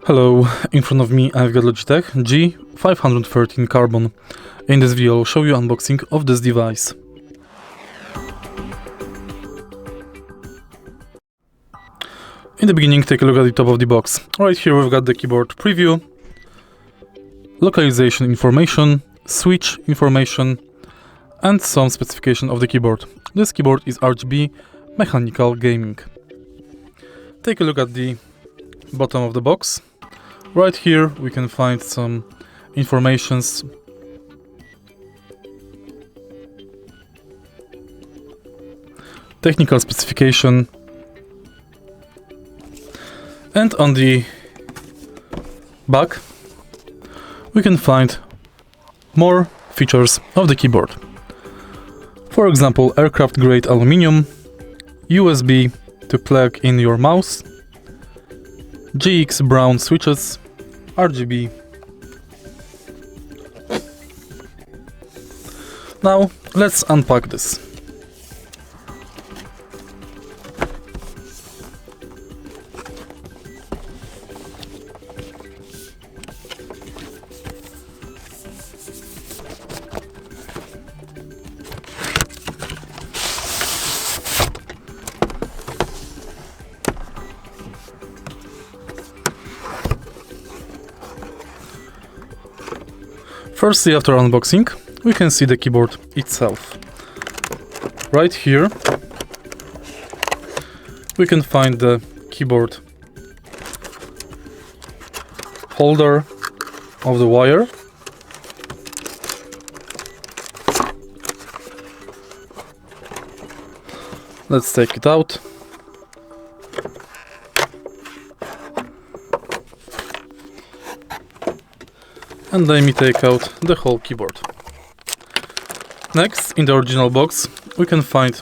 Hello, in front of me I've got Logitech G513 Carbon. In this video I'll show you unboxing of this device. In the beginning, take a look at the top of the box. Right here we've got the keyboard preview, localization information, switch information, and some specification of the keyboard. This keyboard is RGB mechanical gaming. Take a look at the bottom of the box. Right here we can find some informations. Technical specification. And on the back we can find more features of the keyboard. For example, aircraft grade aluminum, USB to plug in your mouse, GX brown switches, RGB. Now let's unpack this. Firstly, after unboxing, we can see the keyboard itself. Right here, we can find the keyboard holder of the wire. Let's take it out. And let me take out the whole keyboard. Next, in the original box, we can find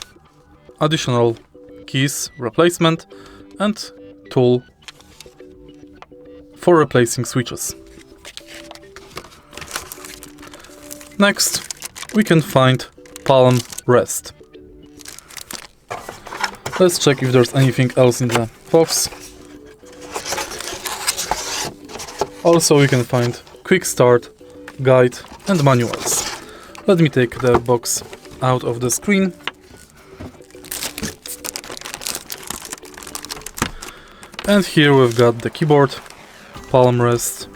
additional keys replacement and tool for replacing switches. Next, we can find palm rest. Let's check if there's anything else in the box. Also, we can find quick start, guide and manuals. Let me take the box out of the screen. And here we've got the keyboard, palm rest,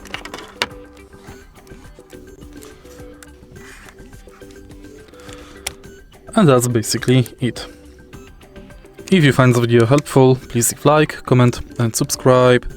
and that's basically it. If you find the video helpful, please leave a like, comment and subscribe.